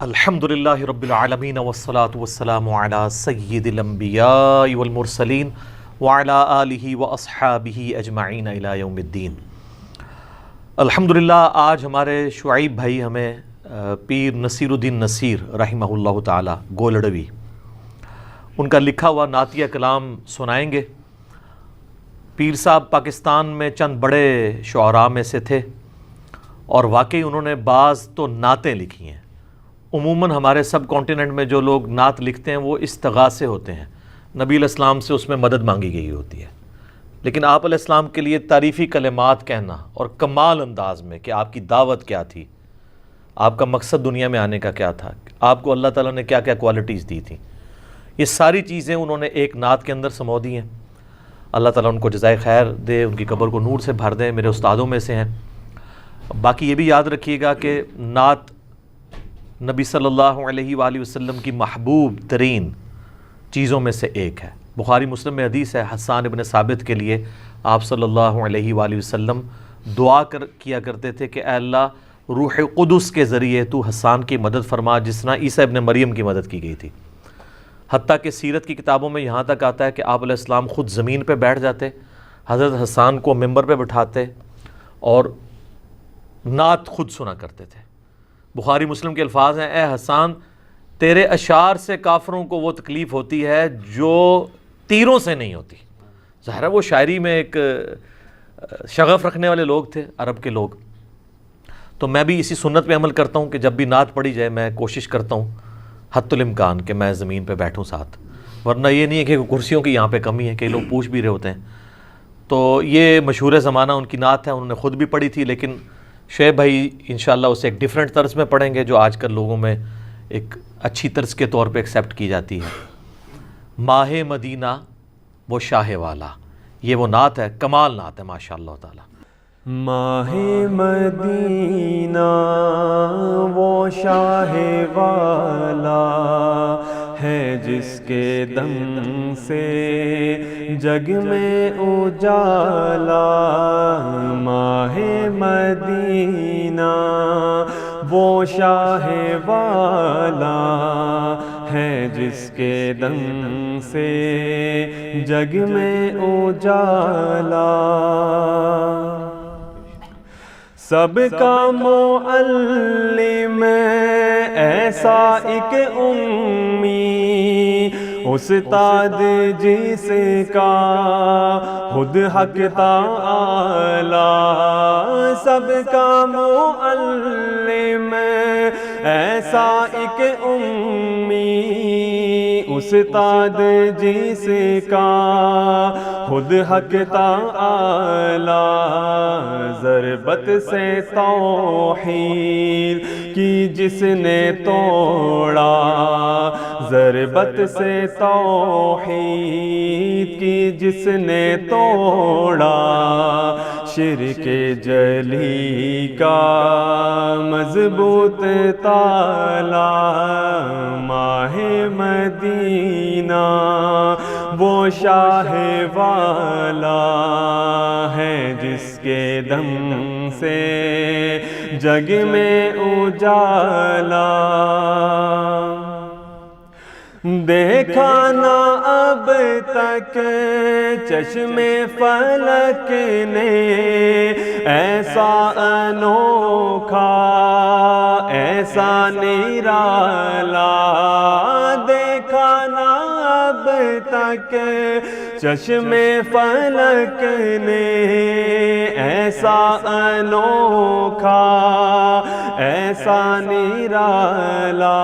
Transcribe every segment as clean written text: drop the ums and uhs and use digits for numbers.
الحمدللہ رب العالمین والصلاة والسلام علی سید الانبیاء والمرسلین وعلی آلہ واصحابہ اجمعین الی یوم الدین۔ الحمدللہ آج ہمارے شعیب بھائی ہمیں پیر نصیر الدین نصیر رحمہ اللہ تعالی گولڑوی ان کا لکھا ہوا نعتیہ کلام سنائیں گے۔ پیر صاحب پاکستان میں چند بڑے شعراء میں سے تھے اور واقعی انہوں نے بعض تو نعتیں لکھی ہیں۔ عموماً ہمارے سب کانٹیننٹ میں جو لوگ نعت لکھتے ہیں وہ استغاثے ہوتے ہیں، نبی علیہ السلام سے اس میں مدد مانگی گئی ہوتی ہے، لیکن آپ علیہ السلام کے لیے تعریفی کلمات کہنا اور کمال انداز میں کہ آپ کی دعوت کیا تھی، آپ کا مقصد دنیا میں آنے کا کیا تھا، آپ کو اللہ تعالیٰ نے کیا کیا کوالٹیز دی تھیں، یہ ساری چیزیں انہوں نے ایک نعت کے اندر سمو دی ہیں۔ اللہ تعالیٰ ان کو جزائے خیر دے، ان کی قبر کو نور سے بھر دے، میرے استادوں میں سے ہیں۔ باقی یہ بھی یاد رکھیے گا کہ نعت نبی صلی اللہ علیہ وآلہ وسلم کی محبوب ترین چیزوں میں سے ایک ہے۔ بخاری مسلم میں حدیث ہے، حسان ابن ثابت کے لیے آپ صلی اللہ علیہ وآلہ وسلم دعا کیا کرتے تھے کہ اے اللہ روح قدس کے ذریعے تو حسان کی مدد فرما جس طرح عیسیٰ ابن مریم کی مدد کی گئی تھی۔ حتیٰ کہ سیرت کی کتابوں میں یہاں تک آتا ہے کہ آپ علیہ السلام خود زمین پہ بیٹھ جاتے، حضرت حسان کو ممبر پہ بٹھاتے اور نعت خود سنا کرتے تھے۔ بخاری مسلم کے الفاظ ہیں، اے حسان تیرے اشعار سے کافروں کو وہ تکلیف ہوتی ہے جو تیروں سے نہیں ہوتی۔ ظاہر ہے وہ شاعری میں ایک شغف رکھنے والے لوگ تھے، عرب کے لوگ۔ تو میں بھی اسی سنت پہ عمل کرتا ہوں کہ جب بھی نعت پڑھی جائے میں کوشش کرتا ہوں حتی الامکان کہ میں زمین پہ بیٹھوں ساتھ، ورنہ یہ نہیں ہے کہ کرسیوں کی یہاں پہ کمی ہے، کئی لوگ پوچھ بھی رہے ہوتے ہیں۔ تو یہ مشہور زمانہ ان کی نعت ہے، انہوں نے خود بھی پڑھی تھی، لیکن شعیب بھائی انشاءاللہ اسے ایک ڈیفرنٹ طرز میں پڑھیں گے جو آج کل لوگوں میں ایک اچھی طرز کے طور پہ ایکسیپٹ کی جاتی ہے۔ ماہ مدینہ وہ شاہ والا، یہ وہ نعت ہے، کمال نعت ہے ماشاءاللہ تعالی۔ ماہ مدینہ وہ شاہ والا ہے جس کے دم سے جگ میں اجالا۔ ماہ مدینہ وہ شاہ والا ہے جس کے دم سے جگ میں اجالا۔ سب کا معلم ایسا ایک امی استاد جس کا خود حق تعالی۔ سب کا معلم ایسا ایک امی استاد جس کا خود حق تعالی۔ ضربت سے توحید کی جس نے توڑا، ضربت سے توحید کی جس نے توڑا، شرک جلی کا مضبوط تالا۔ ماہ مدینہ وہ شاہ والا ہے جس کے دم سے جگ میں اجالا۔ دیکھا نہ اب تک چشم فلک نے ایسا انوکھا ایسا نرالا۔ دیکھا نہ اب تک چشم فلک نے ایسا انوکھا ایسا نرالا۔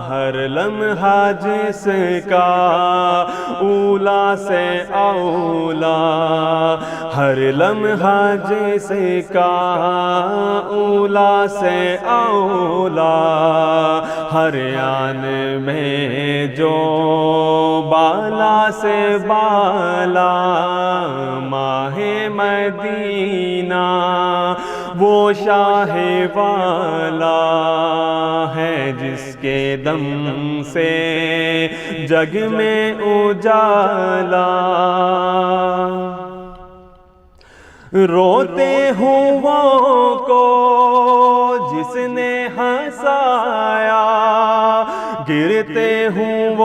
ہر لمحہ جس کا اولا سے اولا، ہر لمحہ جس کا اولا سے اولا، ہر آن میں جو بالا سے بالا۔ ماہ مدینہ وہ شاہ والا ہے جس کے دم سے جگ میں اجالا۔ روتے ہوں وہ کو جس نے ہنسایا، گرتے ہوں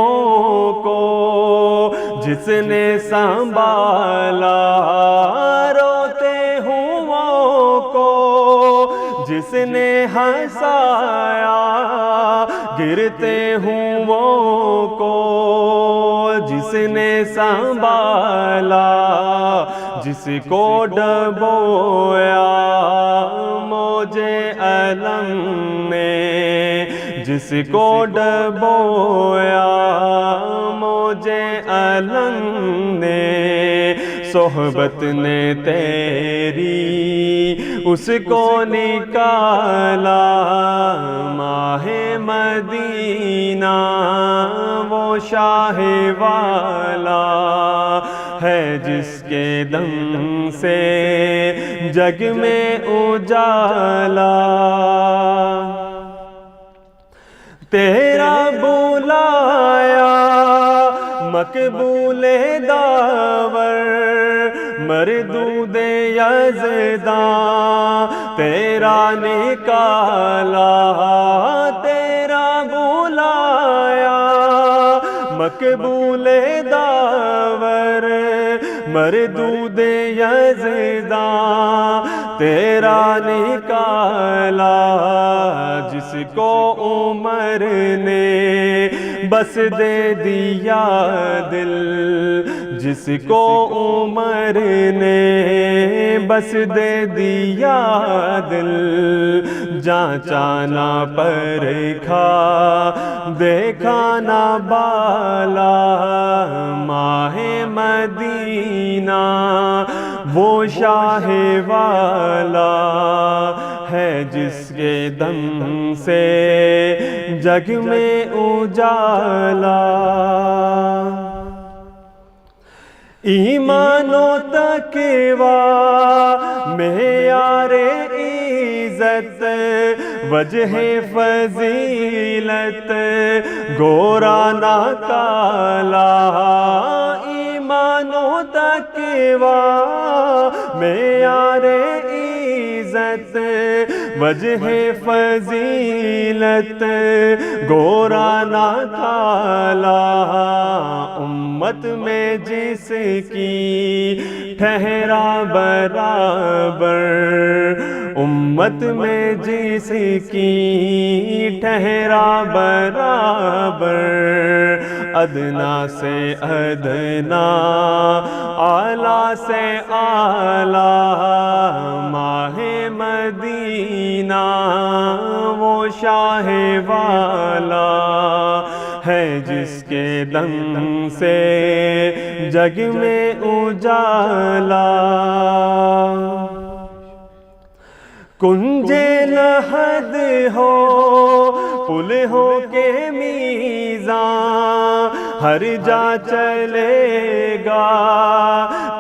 کو جس نے سنبھالا، روتے ہوں کو جس نے ہنسایا، گرتے ہوں کو جس نے سنبھالا، جس کو ڈبویا موجے علم نے، جس کو ڈبویا موجے علم نے، صحبت نے تیری اس کو نکالا، ماہ مدینہ وہ شاہ والا ہے جس کے دم سے جگ میں اجالا، تیرا بلایا مقبول داور مردود یزداں، تیرا نکالا، تیرا بلایا مقبول داور مردود یزداں، تیرا نکالا، جس کو عمر نے بس دے دیا دل، جس کو عمر نے بس دے دیا دل، جانچا نہ پرکھا دیکھا نہ بالا، ماہ مدینہ وہ شاہ والا ہے جس کے دم سے جگ میں اجالا، ایمان و تقوی معیار عزت وجہ فضیلت گورا نہ کالا، ایمان و تقوی معیار عزت وجہ فضیلت گورا نہ کالا، امت میں جس کی ٹھہرا برابر، امت میں جس کی ٹھہرا برابر، ادنا سے ادنا اعلیٰ سے اعلیٰ، ماہ مدینہ وہ شاہ والا ہے جس کے دم سے جگ میں اجالا، کنجے لحد ہو پل ہو کے میزاں، ہر جا چلے گا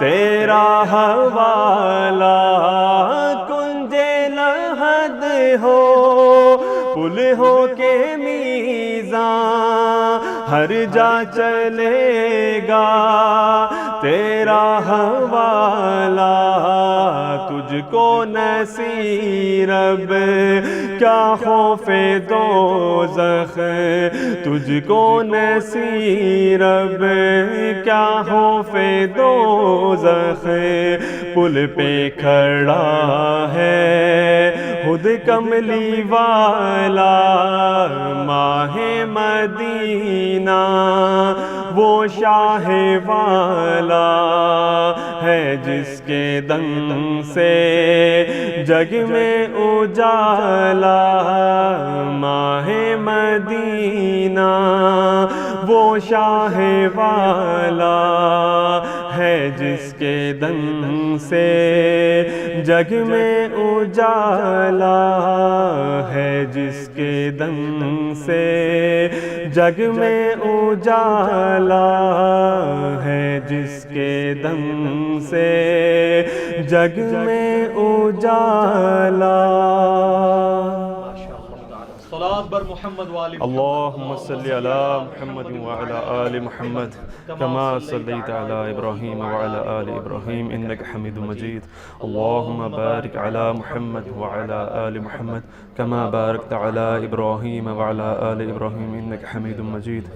تیرا حوالہ، کنجے لحد ہو پل ہو کے میزاں، ہر جا چلے گا تیرا حوالہ، تجھ کو نصیر اب کیا خوف دوزخ، تجھ کو نصیر اب کیا خوف دوزخ، پل پہ کھڑا ہے خود کملی والا، ماہ مدینہ وہ شاہ والا ہے جس کے دم سے جگ میں اجالا، ماہ مدینہ وہ شاہ والا ہے جس کے دم سے جگ میں اجالا، ہے جس کے دم سے جگ میں اجالا، ہے جس کے دم سے جگ میں اجالا۔ صلاۃ پر محمد وآل محمد اللهم صل على محمد وعلى آل محمد كما صليت على إبراهيم وعلى آل إبراهيم إنك حميد مجيد. اللهم بارك على محمد وعلى آل محمد كما باركت على إبراهيم وعلى آل إبراهيم إنك حميد مجيد.